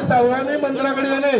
सर्वांनी मंदिराकडे गेले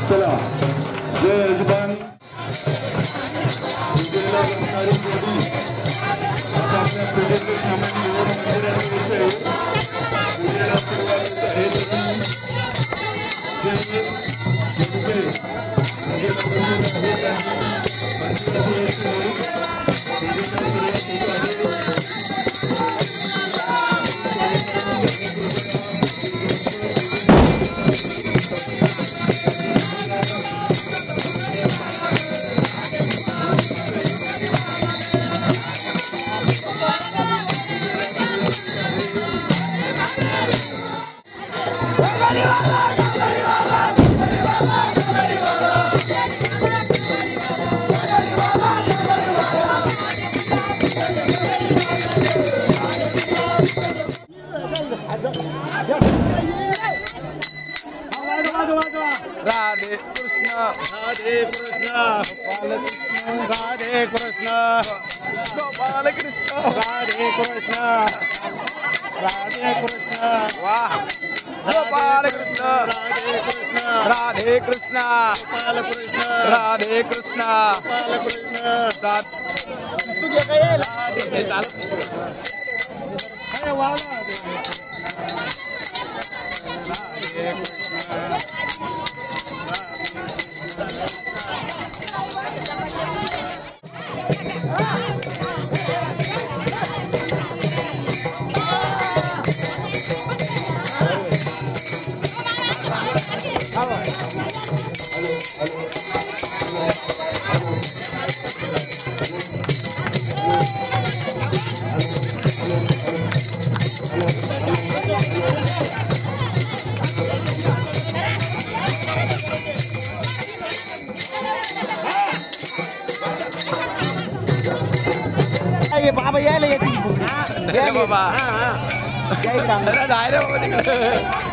चला जय यजमान आपल्या पूजेचे सामान निवड मंदिराचे पूजेला सुरुवात आहे बाबा यायला येते बाबा डायरेक्ट बाबा तिकडे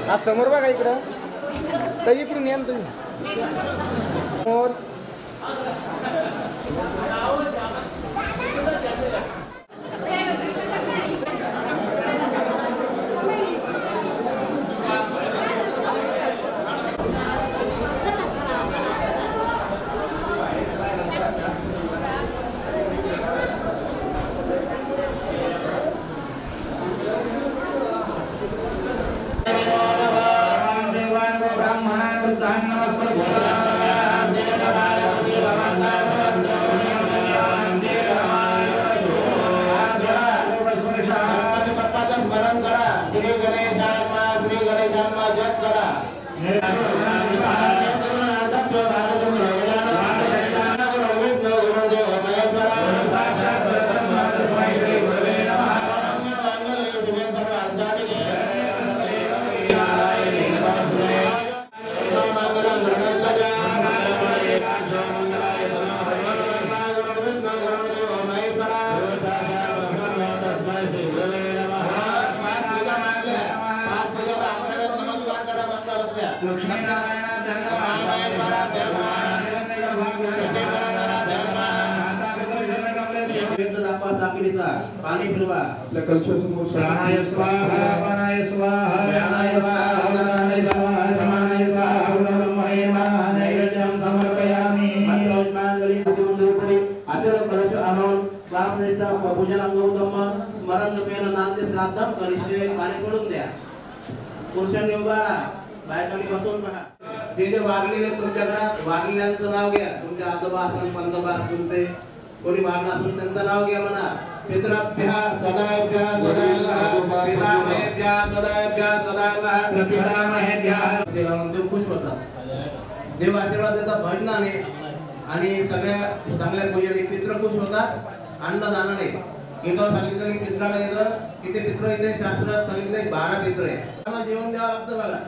आज समोर बघा इकडं तर इकडून या तुम्ही समोर लक्ष्मीनारायण दाखवा साखळीचा पाणी फिरवा आपल्या कलशासमोर प्राणाय स्वाहा प्राणाय स्वाहा प्राणाय स्वाहा प्राणाय स्वाहा समानाय स्वाहा ब्रह्मणेमा नैवेद्यं समर्पयामि मंत्रोच्चारणगली उपरी आचर कलश आणून स्वामनिष्ठ पूजन गौतम स्मरण रूपेण नांदी श्राद्धम कलिशे पाणी सोडून द्या पुरुषांनी उभा राहा बायकांनी बसून राहा जे जे वारलेले तुमच्या घरात वारलेल्यांचं नाव घ्या तुमच्या आजोबा असेल पंजोबा तुमचे कोणी वारला असेल त्यांचं नाव घ्या म्हणा पितृभ्यः सदाभ्यः सदाभ्यः पितामहेभ्यः सदाभ्यः सदाभ्यः पितामहेभ्यः देव खुश होतात देव आशीर्वाद देतात भजनाने आणि सगळ्या चांगल्या पूजेने पितृ खुश होतात अन्नदानाने इथं सांगितलं की पित्राला येतं किती पित्र इथे शास्त्रात सांगितलं 12 पित्र आहे त्यांना जेवण द्यावं लागतं बघा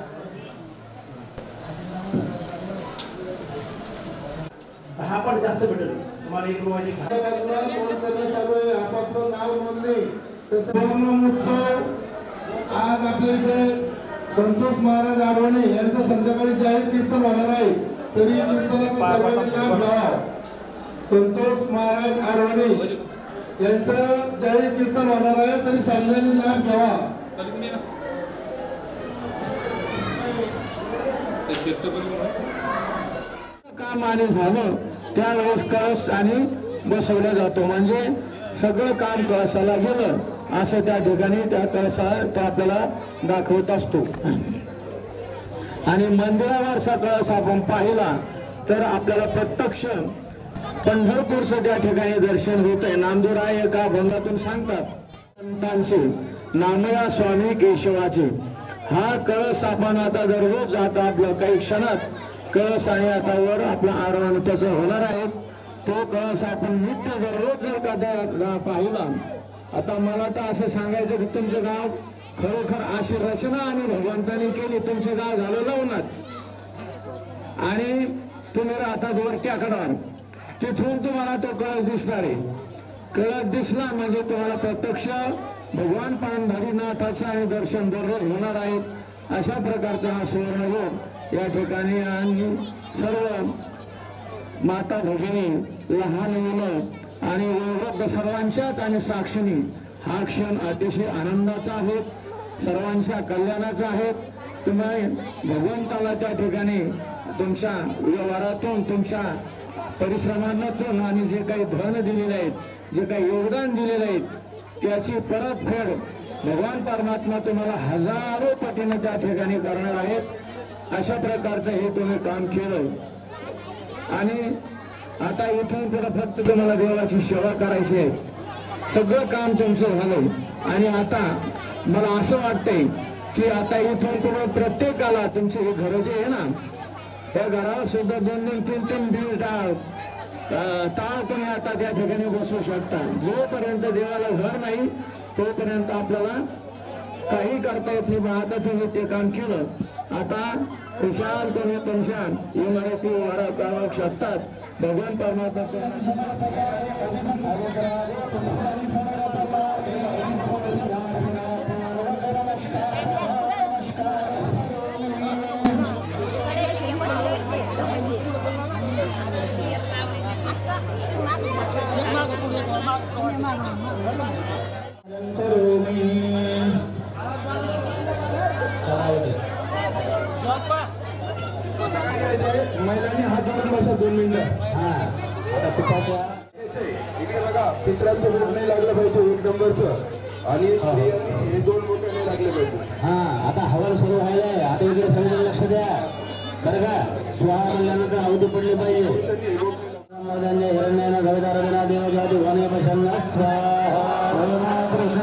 हा पण जास्त भेटेल तुम्हाला एक रुपयाची नाव नोंदणी आज आपल्या इथे संतोष महाराज आडवणे यांचं संध्याकाळी जाहीर कीर्तन होणार आहे तरी कीर्तनाचा सर्वांनी लाभ घ्यावा संतोष महाराज आडवणे यांचं जाहीर कीर्तन होणार आहे तरी सर्वांनी लाभ घ्यावा काम आणि झालं त्यावेळेस कळस आणि बसवला जातो म्हणजे सगळं काम कळसाला गेलं असं त्या ठिकाणी त्या कळसा आपल्याला दाखवत असतो आणि मंदिरावरचा कळस आपण पाहिला तर आपल्याला प्रत्यक्ष पंढरपूरचं त्या ठिकाणी दर्शन होत आहे नामदेवराय एका अभंगातून सांगतात संतांचे नामया स्वामी केशवाचे हा कळस आपण आता दररोज आता आपल्या काही क्षणात कळस आणि आता वर आपला आरोहण त्याचं होणार आहे तो कळस आपण नित्य दररोज जर का पाहिला आता मला तर असं सांगायचं की तुमचं गाव खरोखर अशी रचना आणि भगवंताने केली तुमचं गाव झालं लवणात आणि तुम्ही राहतात वर टेकडावर तिथून तुम्हाला तो कळस दिसणार आहे कळस दिसला म्हणजे तुम्हाला प्रत्यक्ष भगवान पांढरीनाथाचं आणि दर्शन दररोज होणार आहे अशा प्रकारचा हा सुवर्णयोग या ठिकाणी आणि सर्व माता भगिनी लहान मुलं आणि वयोवृद्ध सर्वांच्याच आणि साक्षीने हा क्षण अतिशय आनंदाचा आहे सर्वांच्या कल्याणाचा आहे तुम्ही भगवंताला त्या ठिकाणी तुमच्या व्यवहारातून तुमच्या परिश्रमातून आणि जे काही धन दिलेले आहेत जे काही योगदान दिलेले आहेत त्याची परतफेड भगवान परमात्मा तुम्हाला हजारो पटीने त्या ठिकाणी करणार आहेत अशा प्रकारचं हे तुम्ही काम केलं आणि आता इथून पुढे फक्त तुम्हाला देवाची सेवा करायची आहे सगळं काम तुमचं झालंय आणि आता मला असं वाटतंय की आता इथून पुढे प्रत्येकाला तुमचे हे घर जे आहे ना त्या घरावर सुद्धा 2-3 बिल टाळ तुम्ही आता त्या ठिकाणी बसू शकता जोपर्यंत देवाला घर नाही तोपर्यंत आपल्याला काही करता येत नाही आता तुम्ही ते काम केलं आता खुशाल तुम्ही तुमच्या इमारती वाढवू शकतात भगवान परमात्मा महिलांनी हात जोडून बसा 2 मिनिटं इकडे बघा पित्रांचं बोट नाही लागलं पाहिजे 1 नंबरचं आणि हे 2 बोट नाही लागले पाहिजे हा आता हवन सुरू व्हायलाय आता इकडे सगळ्यांनी लक्ष द्या बरं का स्वाहा म्हणल्यानंतर अवधी पडली पाहिजे हिरण्यानं गविदारजना देवजाती वने प्रसन्न स्वाहा कृष्ण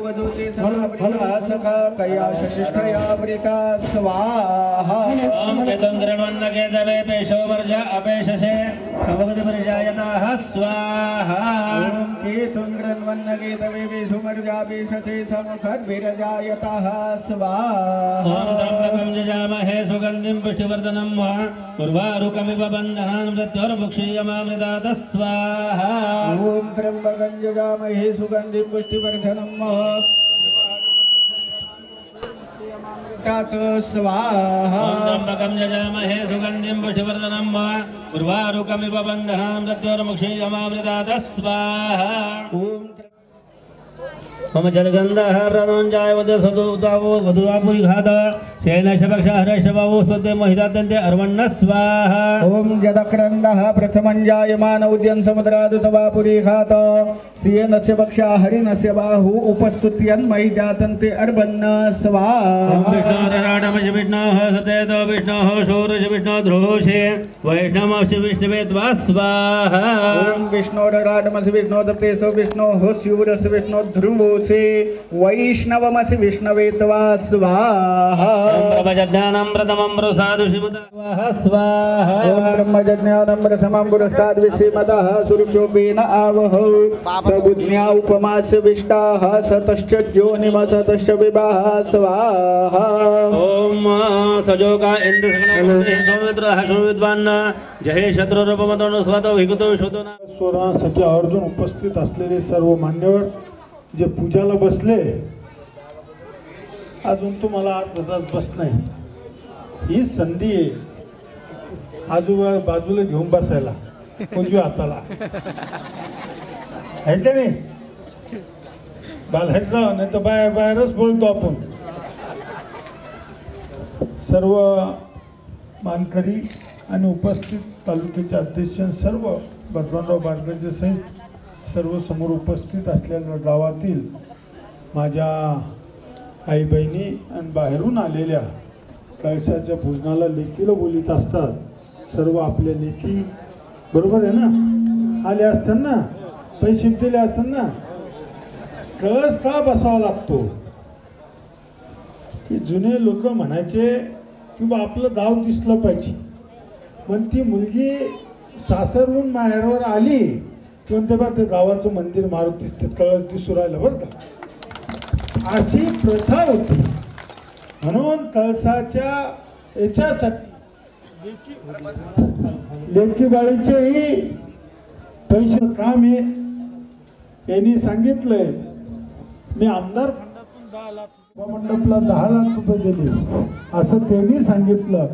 वधूते फलासका कयाशिष्ठया वृता स्वाहा ओम केतन्द्रवन्नकेतवे पेशो वर्जा अपेशसे समगतवर्जायताः स्वाहा ओम केतन्द्रवन्नकेतवे पेशो वर्जा अपेशसे समगतवर्जायताः स्वाहा ओम त्र्यंबकं यजामहे सुगन्धिं पुष्टिवर्धनं वा उर्वारुकमिव बन्धनान् मृत्युर्मुक्षीयमामृतात् स्वाहा ओम त्र्यंबकं यजामहे सुगन्धिं पुष्टिवर्धनं वा स्वाहा ओम त्र्यंबकं यजामहे सुगन्धिं पुष्टिवर्धनं वा उर्वारुकमिव बन्धनान् मृत्युर्मुक्षीयमामृतात् स्वाहा मम जलगंधः प्रणोञ्जाय वदसदुतावो वधुवापुरी घात शयनशपक्ष हरशबावो सद्य महितात्यन्ते अर्वण्ण स्वाहा ओम जदक्रन्दः प्रथमञ्जायमान उद्यन समुद्रादुतवापुरी घात श्रियनस्य पक्ष हरिणस्य बाहु उपस्तुत्यन् महितात्यन्ते अर्वण्ण स्वाहा विष्णुराडमश विष्णोः सतेत विष्णोः शोरश विष्णो ध्रुवोषे वैष्णवश्च विष्णवे त्वा स्वाहा ओम विष्णुराडमश विष्णो दप्तेसो विष्णोः शूरस विष्णो ध्रुवोषे वैष्णवमसि विष्णवे त्वा स्वाहा ब्रह्मज्ञानं प्रथमं प्रसादु श्रीमतः स्वाहा ओम ब्रह्मज्ञानं प्रथमं पुरस्ताद् विश्रीमतः सुरभ्योपेन आवह प्रबुद्ध्या उपमास्य विष्टाः सतश्च ज्योनिमसतश्च विवाह स्वाहा ओम सजोका इंद्र विद्वान जय शत्रुरूपमतो स्वतो विगतो विशुतो स्वरासाठी आवर्जून उपस्थित असलेले सर्व मान्यवर जे पूजाला बसले, अजून तुम्हाला आत बस नाही, ही संधी आहे बाजूला घेऊन बसायला उजव्या हाताला, आहे का नाही? घालायचं नाही तर बाहेरच बोलतो आपण. सर्व मानकरी आणि उपस्थित तालुक्याचे अध्यक्ष सर्व बजवंतराव बारगंजे सहित सर्व समोर उपस्थित असलेल्या गावातील माझ्या आई बहिणी आणि बाहेरून आलेल्या कळशाच्या भोजनाला लेकीला बोलीत असतात. सर्व आपल्या लेकी बरोबर आहे ना, आले असताना पैसे दिले असताना कळस का बसावा लागतो? की जुने लोक म्हणायचे की बा आपलं गाव दिसलं पाहिजे, पण ती मुलगी सासरहून माहेरवर आली कोणत्या बा ते गावाचं मंदिर मारुती कळस दिसू राहिलं बरं का. अशी प्रथा होती. म्हणून कळसाच्या याच्यासाठी लेकी बाळीचेही पैसे काम आहे. यांनी सांगितलंय मी आमदार फंडातून 10 लाख मंडपला 10 लाख रुपये दिले असं त्यांनी सांगितलं.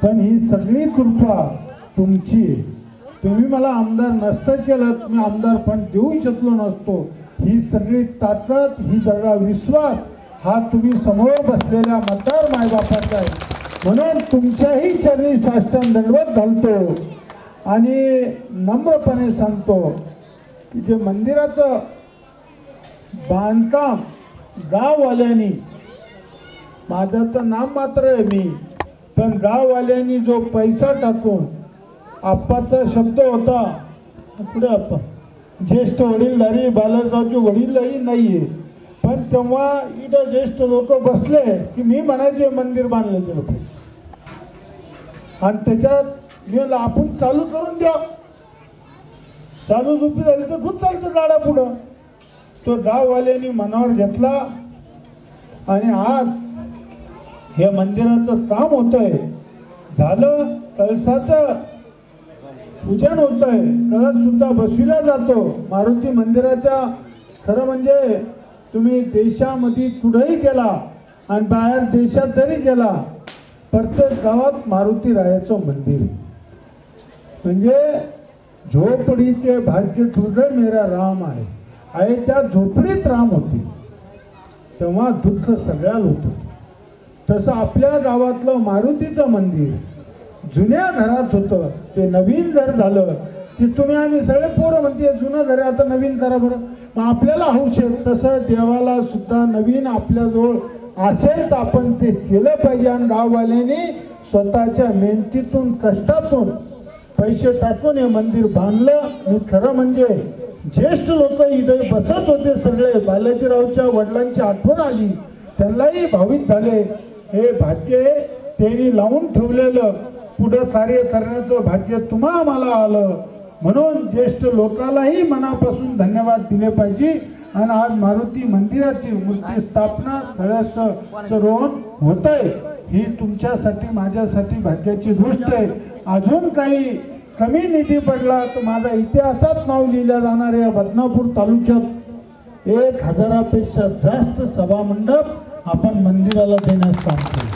पण ही सगळी कृपा तुमची. तुम्ही मला आमदार नसतं केलं, मी आमदार फंड देऊ शकलो नसतो. ही सगळी ताकद, ही सगळा विश्वास हा तुम्ही समोर बसलेल्या मतदार मायबापाचा आहे. म्हणून तुमच्याही चरणी साष्टांग दंडवत घालतो आणि नम्रपणे सांगतो की जे मंदिराचं बांधकाम गाववाल्यांनी, माझं तर नाम मात्र आहे मी, पण गाववाल्यांनी जो पैसा टाकून, आप्पाचा शब्द होता पुढे आप्पा ज्येष्ठ वडीलधारी बालाजीरावचे वडीलही नाहीये, पण तेव्हा इथं ज्येष्ठ लोक बसले की मी म्हणायचे मंदिर बांधले ते लोक, आणि त्याच्यात मी आपण चालू करून द्या. चालू झोपी झाली तर खूप चालतं गाडा पुढं. तो गाववाल्यांनी मनावर घेतला आणि आज हे मंदिराचं काम होतंय. झालं, कळसाचं पूजन होतंय, कळस सुद्धा बसविला जातो मारुती मंदिराच्या. खरं म्हणजे तुम्ही देशामध्ये कुठेही गेला आणि बाहेर देशात जरी गेला, प्रत्येक गावात मारुती रायाचं मंदिर. म्हणजे झोपडीचे भाग्य तुझं मेरा राम आहे त्या झोपडीत राम होते, तेव्हा दुःख सगळ्याला होतं. तसं आपल्या गावातलं मारुतीचं मंदिर जुन्या घरात होतं, ते नवीन घर झालं की तुम्ही आम्ही सगळे पोरं म्हणते जुनं घर आता नवीन करा बरं. मग आपल्याला हौस आहे, तसं देवाला सुद्धा नवीन आपल्याजवळ असेल तर आपण ते केलं पाहिजे. आणि गाववाल्यांनी स्वतःच्या मेहनतीतून कष्टातून पैसे टाकून हे मंदिर बांधलं. मी खरं म्हणजे ज्येष्ठ लोक इथे बसत होते सगळे. बालाजीरावच्या वडिलांची आठवण आली, त्यांनाही भाविक झाले. हे भाग्य त्यांनी लावून ठेवलेलं पुढं कार्य करण्याचं भाग्य तुम्हा आम्हाला आलं, म्हणून ज्येष्ठ लोकांनाही मनापासून धन्यवाद दिले पाहिजे. आणि आज मारुती मंदिराची मूर्ती स्थापना स्थळाचं रोहन होत आहे, ही तुमच्यासाठी माझ्यासाठी भाग्याची गोष्ट आहे. अजून काही कमी निधी पडला तर माझा इतिहासात नाव लिहिलं जाणार आहे. बदनापूर तालुक्यात 1000पेक्षा जास्त सभा मंडप आपण मंदिराला देण्यास काम केलं.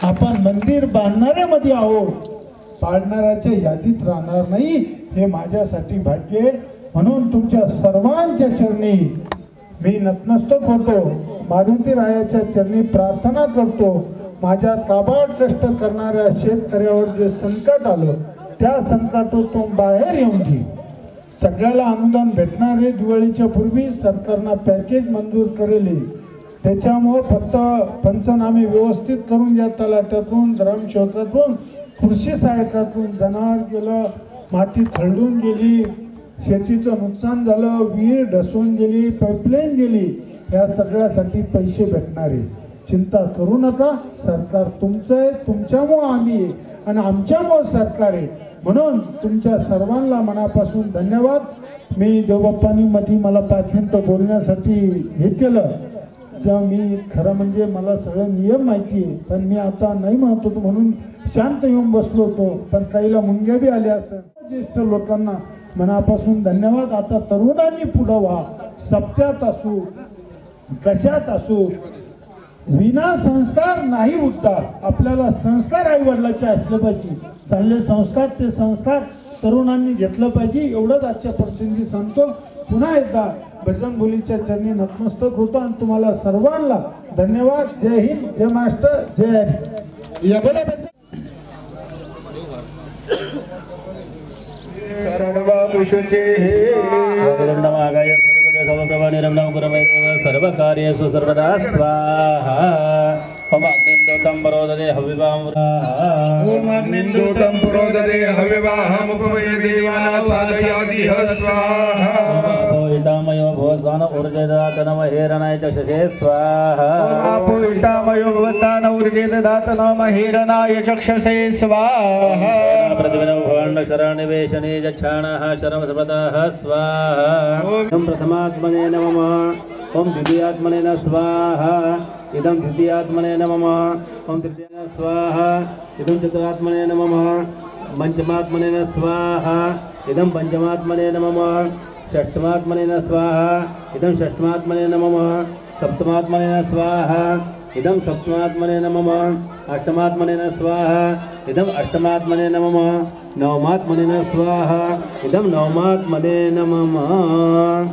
आपण मंदिर बांधणाऱ्यामध्ये आहोत, पाडणाऱ्याच्या यादीत राहणार नाही, हे माझ्यासाठी भाग्य आहे. म्हणून तुमच्या सर्वांच्या चरणी मी नतमस्तक होतो. मारुती रायाच्या चरणी प्रार्थना करतो. माझ्या काबाड कष्ट करणाऱ्या शेतकऱ्यावर जे संकट आलं त्या संकटातून बाहेर येऊन घे. सगळ्याला अनुदान भेटणार आहे. दिवाळीच्या पूर्वी सरकारनं पॅकेज मंजूर करेल, त्याच्यामुळं फक्त पंचनामे व्यवस्थित करून घ्या. तलाट्यातून, ग्रामसेवकातून, कृषी सहायकातून जनावर गेलं, माती खरडून गेली, शेतीचं नुकसान झालं, विहीर ढसून गेली, पाईपलाईन गेली, या सगळ्यासाठी पैसे भेटणार आहे. चिंता करू नका. सरकार तुमचं आहे, तुमच्यामुळं आम्ही आहे आणि आमच्यामुळं सरकार आहे. म्हणून तुमच्या सर्वांना मनापासून धन्यवाद. मी देवबाप्पांनी मध्ये मला 5 मिनिटं बोलण्यासाठी हे केलं, तेव्हा मी खरं म्हणजे मला सगळं नियम माहिती आहे, पण मी आता नाही म्हणत होतो म्हणून शांत येऊन बसलो होतो, पण काहीला मुंग्या बी आल्या असेल. ज्येष्ठ लोकांना मनापासून धन्यवाद. आता तरुणांनी पुढं व्हा. सप्त्यात असू, कशात असू, विना संस्कार नाही उठतात. आपल्याला संस्कार आई वडिलाचे असले पाहिजे. चांगले संस्कार, ते संस्कार तरुणांनी घेतलं पाहिजे. एवढंच आजच्या प्रसंगी सांगतो. पुन्हा एकदा बजरंगबलीच्या चरणी नतमस्तक होतो आणि तुम्हाला सर्वांना धन्यवाद. जय हिंद, जय महाराष्ट्र, जय हरी. सर्व कार्येषु सर्वदा स्वाहा. ओम अग्निन्दूतं प्रोददे हविवाहमुपमये देवानां स्वादयादिह स्वाहा. इटामयो भवस्वान ऊर्जेदात नमहेरणाय चक्षसे स्वाहा. इटामयो भवस्वान ऊर्जेदात नमहेरणाय चक्षसे स्वाहा. प्रतिदिनं भवन् शरणनिवेशने जक्षाणः शरणं सर्वतः स्वाहा. ओम प्रथमात्मने नमः. ओम द्वितीयात्मने स्वाहा. इदं द्वितीयात्मने नमः. ओम तृतीयात्मने स्वाहा. इदं चतुरात्मने नमः. पंचमात्मने स्वाहा. इदं पंचमात्मने नमः. षष्ठमात्मने स्वाहा. इदं षष्ठमात्मने नमः. सप्तमात्मने स्वाहा. इदं सप्तमात्मने नमः. अष्टमात्मने स्वाहा. इदं अष्टमात्मने नमः. नवमात्मने स्वाहा. इदं नवमात्मने नमः.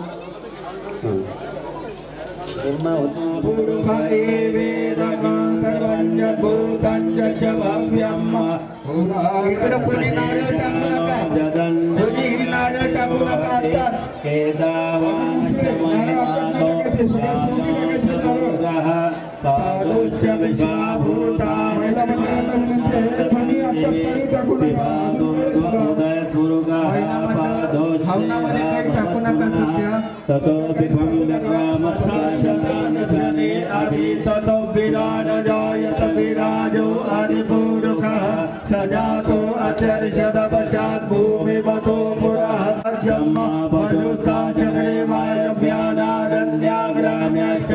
ततो विभंगरामशासनानि आदि ततो विराजयाय विराजो आदिपुरुषः सजातो अचर्षद पश्चात् भूमिवतो पुरः जन्म पशुता जगेमाय व्यानारण्याग्राम्याश्च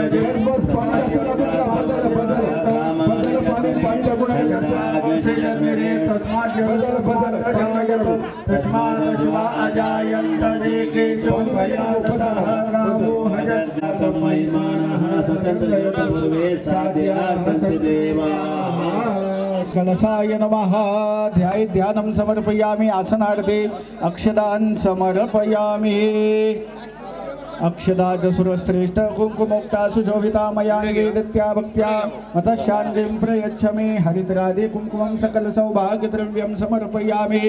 गणेशाय नमः. ध्यानं समर्पयामि. आसनार्थे अक्षदान् समर्पयामि. अक्षदाजसुरश्रेष्ठ कुङ्कुमोक्ता सुशोभिता मया निवेदित्या भक्त्या मतशान्तिं प्रयच्छ मे हरिद्रादि कुङ्कुमं सकलसौभाग्यद्रव्यं समर्पयामि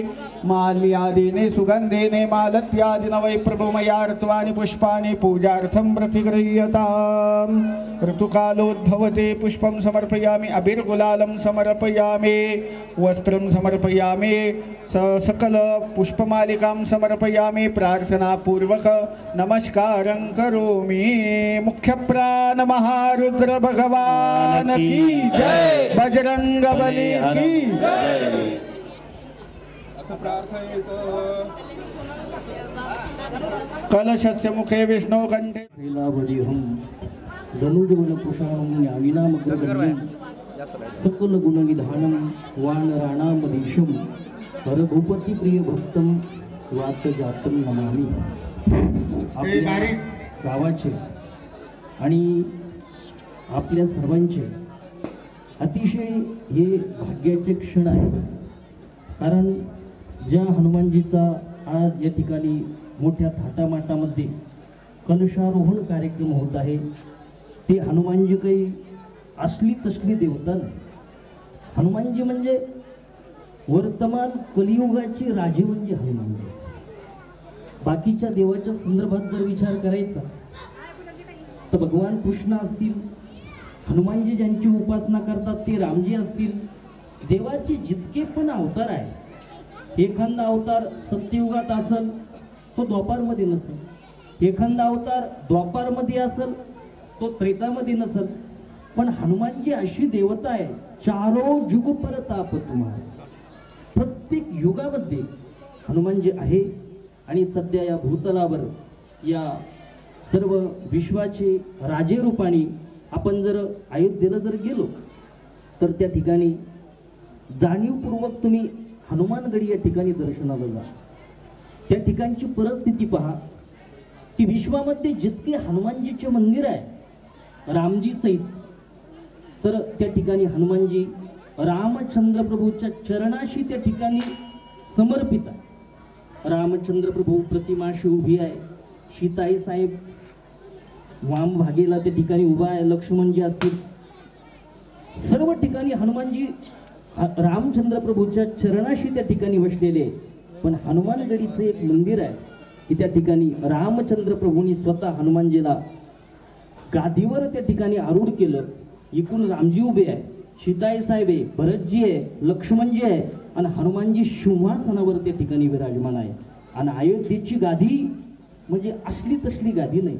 माल्यादीने सुगन्धेने मालत्यादिन वै प्रभो मया ऋत्वानि पुष्पाणि पूजार्थं प्रतिगृह्यताम् ऋतुकालोद्भवते पुष्पं समर्पयामि अबीरगुलालं समर्पयामि वस्त्रं समर्पयामि सकल पुष्पमालिकां समर्पयामि प्रार्थनापूर्वक नमस्कारं करोमि मुख्यप्राण महारुद्र भगवान की जय बजरंगबली की जय। कलशस्य मुखे विष्णु कंठे धनुर्वनपुषाणं ज्ञाविनामग्रगण्यं सकलगुणनिधानं वानराणामधीशं हरभूपतिप्रियभक्तं वातजातं नमामि। आपल्या गावाचे आणि आपल्या सर्वांचे अतिशय हे भाग्याचे क्षण आहे, कारण ज्या हनुमानजीचा आज या ठिकाणी मोठ्या थाटामाटामध्ये कलशारोहण कार्यक्रम होत आहे, ते हनुमानजी काही असली तसली देवता नाही। हनुमानजी म्हणजे वर्तमान कलियुगाची राजे म्हणजे हनुमानजी। बाकीच्या देवाच्या संदर्भात जर विचार करायचा तर भगवान कृष्ण असतील, हनुमानजी ज्यांची उपासना करतात ते रामजी असतील, देवाचे जितके पण अवतार आहे, एखादा अवतार सत्ययुगात असेल तो द्वापारमध्ये नसेल, एखादा अवतार द्वापारमध्ये असेल तो त्रेतामध्ये नसेल, पण हनुमानजी अशी देवता आहे चारो जुग परताप तुम्हाला, प्रत्येक युगामध्ये हनुमानजी आहे। आणि सध्या या भूतलावर या सर्व विश्वाचे राजे रूपाने आपण जर अयोध्येला जर गेलो तर त्या ठिकाणी जाणीवपूर्वक तुम्ही हनुमानगडी या ठिकाणी दर्शनाला जा। त्या ठिकाणची परिस्थिती पहा की विश्वामध्ये जितके हनुमानजीचे मंदिर आहे रामजी सहित, तर त्या ठिकाणी हनुमानजी रामचंद्र प्रभूच्या चरणाशी त्या ठिकाणी समर्पित आहे। रामचंद्र प्रभू प्रतिमाशी उभी आहे, सीताई साहेब वाम भागेला त्या ठिकाणी उभा आहे, लक्ष्मणजी असतील, सर्व ठिकाणी हनुमानजी रामचंद्र प्रभूच्या चरणाशी त्या ठिकाणी बसलेले। पण हनुमानगडीचं एक मंदिर आहे की त्या ठिकाणी रामचंद्र प्रभूंनी स्वतः हनुमानजीला गादीवर त्या ठिकाणी आरूढ केलं। एकूण रामजी उभे आहे, सीताई साहेब आहे, भरतजी आहे, लक्ष्मणजी आहे आणि हनुमानजी सिंहासनावर त्या ठिकाणी विराजमान आहे। आणि अयोध्येची गादी म्हणजे असली तसली गादी नाही,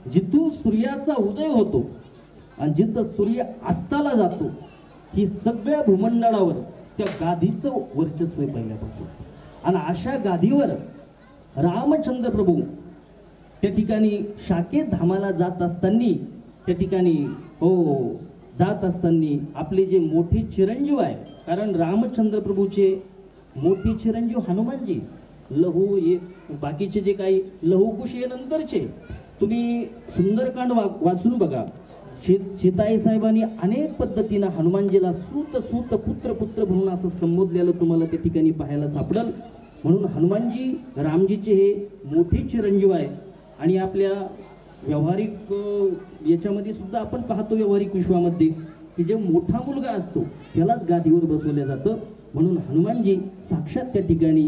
जिथून सूर्याचा उदय होतो आणि जिथं सूर्य अस्ताला जातो ही सगळ्या भूमंडळावर त्या गादीचं वर्चस्व आहे पहिल्यापासून। आणि अशा गादीवर रामचंद्र प्रभू त्या ठिकाणी शाकेत धामाला जात असताना त्या ठिकाणी जात असताना आपले जे मोठे चिरंजीव आहे, कारण रामचंद्र प्रभूचे मोठे चिरंजीव हनुमानजी, लहू हे बाकीचे जे काही लहूकुश हे नंतरचे, तुम्ही सुंदरकांड वाचून बघा। सीताई साहेबांनी अनेक पद्धतीनं हनुमानजीला सूत सूत पुत्र पुत्र म्हणून असं संबोधलेलं तुम्हाला त्या ठिकाणी पाहायला सापडल। म्हणून हनुमानजी रामजीचे हे मोठे चिरंजीव आहे। आणि आपल्या व्यावहारिक याच्यामध्ये सुद्धा आपण पाहतो व्यावहारिक विश्वामध्ये की जे मोठा मुलगा असतो त्यालाच गादीवर बसवलं जातं। म्हणून हनुमानजी साक्षात त्या ठिकाणी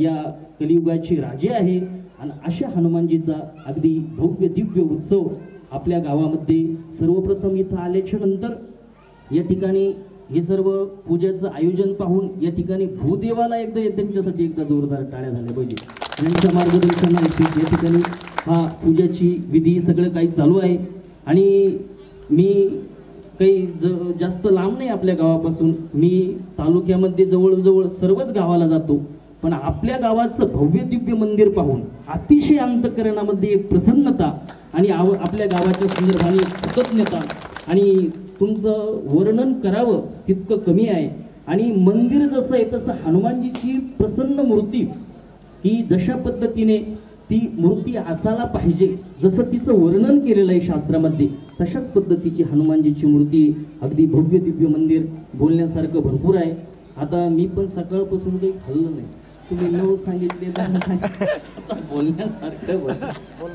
या कलियुगाचे राजे आहे। आणि अशा हनुमानजीचा अगदी भव्य दिव्य उत्सव आपल्या गावामध्ये सर्वप्रथम इथं आल्याच्या नंतर या ठिकाणी हे सर्व पूजेचं आयोजन पाहून या ठिकाणी भूदेवाला एकदा त्यांच्यासाठी एकदा जोरदार टाळ्या झाल्या पाहिजे। त्यांच्या मार्गदर्शनाने या ठिकाणी हा पूजाची विधी सगळं काही चालू आहे। आणि मी काही जास्त लांब नाही आपल्या गावापासून, मी तालुक्यामध्ये जवळजवळ सर्वच गावाला जातो, पण आपल्या गावाचं भव्य दिव्य मंदिर पाहून अतिशय अंतःकरणामध्ये एक प्रसन्नता आणि आपल्या गावाच्या संदर्भाने कृतज्ञता आणि तुमचं वर्णन करावं तितकं कमी आहे। आणि मंदिर जसं आहे तसं हनुमानजीची प्रसन्न मूर्ती ही जशा पद्धतीने ती मूर्ती असायला पाहिजे, जसं तिचं वर्णन केलेलं आहे शास्त्रामध्ये, तशाच पद्धतीची हनुमानजीची मूर्ती, अगदी भव्य दिव्य मंदिर, बोलण्यासारखं भरपूर आहे। आता मी पण सकाळपासून काही खाल्लं नाही, तुम्ही 9 सांगितले तर बोलण्यासारखं बोल.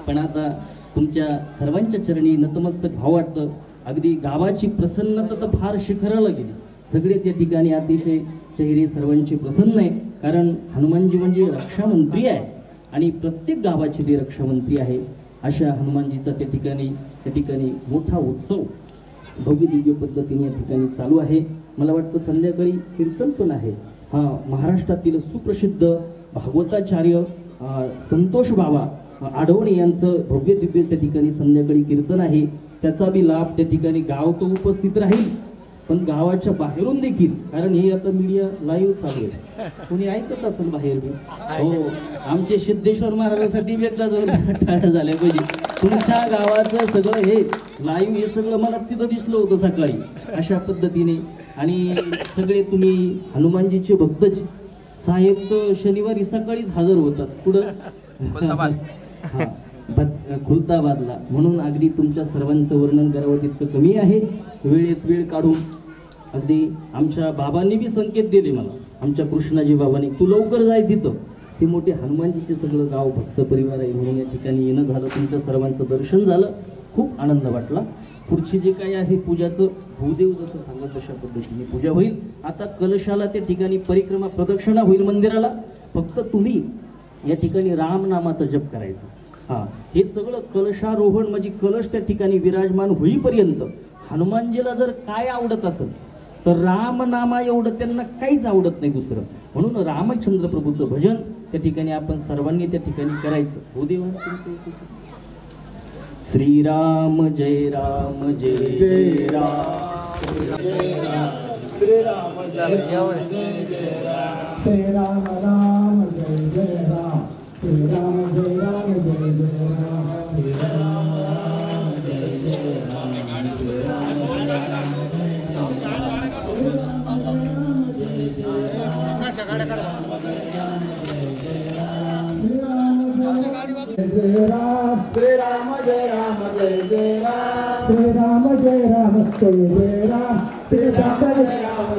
पण आता तुमच्या सर्वांच्या चरणी नतमस्तक भाव वाटतं. अगदी गावाची प्रसन्नता तर फार शिखराला गेली. सगळे त्या ठिकाणी अतिशय चेहरे सर्वांचे प्रसन्न आहे. कारण हनुमानजी म्हणजे रक्षामंत्री आहे आणि प्रत्येक गावाचे ते रक्षामंत्री आहे. अशा हनुमानजीचा त्या ठिकाणी मोठा उत्सव भव्य दिव्य पद्धतीने या ठिकाणी चालू आहे. मला वाटतं संध्याकाळी कीर्तन पण आहे. हा महाराष्ट्रातील सुप्रसिद्ध भागवताचार्य संतोष बाबा आढवणे यांचं भव्य दिव्य त्या ठिकाणी संध्याकाळी कीर्तन आहे. त्याचा बी लाभ त्या ठिकाणी गाव तो उपस्थित राहील, पण गावाच्या बाहेरून देखील, कारण हे आता मीडिया लाईव्ह चालू आहे, कोणी ऐकत असेल बाहेर बी. हो, आमचे सिद्धेश्वर महाराजांसाठी एकदा टाळ्या झाल्या पाहिजे. तुमच्या गावाचं सगळं हे लाईव्ह हे सगळं मला तिथं दिसलं होतं सकाळी अशा पद्धतीने. आणि सगळे तुम्ही हनुमानजीचे भक्तच साहेब तर शनिवारी सकाळीच हजर होतात. कुठं? हां, खुलताबादला. म्हणून अगदी तुमच्या सर्वांचं वर्णन करावं तितकं कमी आहे. वेळेत वेळ काढून अगदी आमच्या बाबांनी बी संकेत दिले मला, आमच्या कृष्णाजी बाबांनी, तू लवकर जाय तिथं. ते मोठे हनुमानजीचे सगळं गाव भक्त परिवार आहे म्हणून या ठिकाणी येणं झालं. तुमच्या सर्वांचं दर्शन झालं, खूप आनंद वाटला. पुढची जे काही आहे पूजाचं भूदेव जसं सांगत तशा पद्धतीने पूजा होईल. आता कलशाला त्या ठिकाणी परिक्रमा प्रदक्षिणा होईल मंदिराला. फक्त तुम्ही या ठिकाणी रामनामाचा जप करायचा. हां, हे सगळं कलशारोहण म्हणजे कलश त्या ठिकाणी विराजमान होईपर्यंत हनुमानजीला जर काय आवडत असेल तर रामनामा एवढं त्यांना काहीच आवडत नाही दुसरं. म्हणून रामचंद्र प्रभूचं भजन त्या ठिकाणी आपण सर्वांनी त्या ठिकाणी करायचं. भूदेव श्रीराम जय राम जय जय राम, श्रीराम जय राम जय राम, श्रीराम राम जय जय राम, श्रीराम जय राम जय जय राम, श्रीराम राम जय जय राम, श्रीराम जय राम जय जय राम, श्रीराम जय राम जय जय राम, श्रीराम जय राम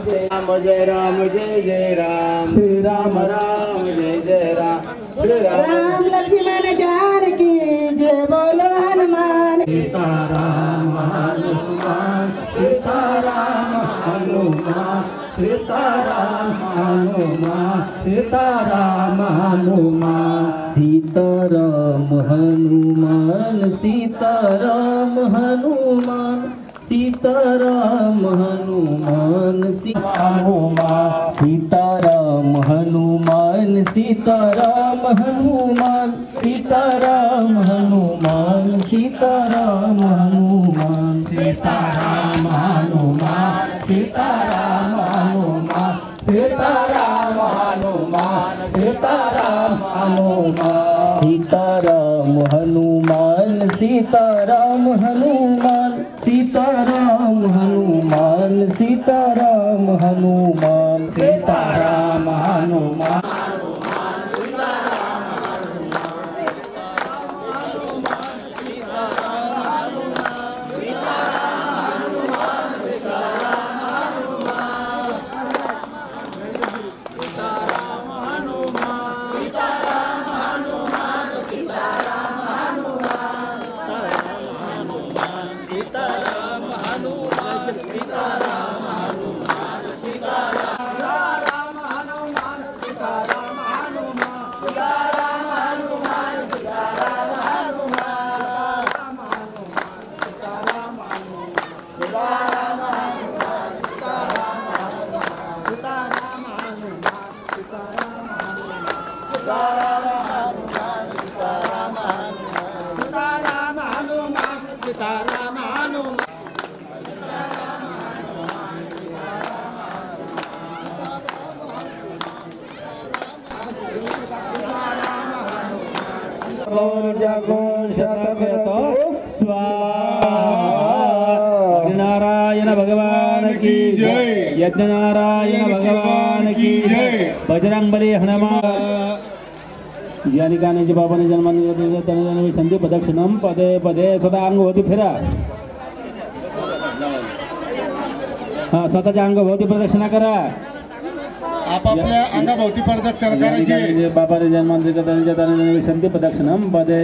जय राम जय राम जय जय राम, श्रीराम राम जय जय राम, राम लक्ष्मण जानकी जय बोलो हनुमान. सीताराम हनुमान, सीताराम हनुमान, सीताराम हनुमान, सीताराम हनुमान, सीताराम हनुमान, सीताराम हनुमान, सीताराम हनुमान, हनुमान, सीताराम हनुमान, सीताराम हनुमान, सीताराम हनुमान, सीताराम हनुमान, सीताराम हनुमान, सीताराम हनुमान, सीताराम हनुमान, सीताराम हनुमान, सीताराम हनुमान, सीताराम हनुमान, सीताराम हनुमान, सीताराम हनुमान, सीताराम हनुमान. नारायण भगवान की जय, यज्ञ नारायण भगवान की जय, बजरंगबली हनुमान. या ठिकाणी जे बाबाने जन्माने त्यांनी संधी प्रदक्षिणम पदे पदे स्वतः अंगभोवती फिरा. हा, स्वतःच्या अंगभोवती प्रदक्षिणा करा. आपापल्या अंगाभोवती प्रदक्षिणा करायची. बाबा जन्मांतरिक त्यांच्या शांती प्रदक्षिणम पदे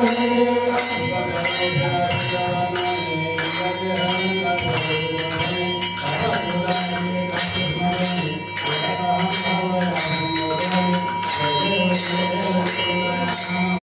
Hare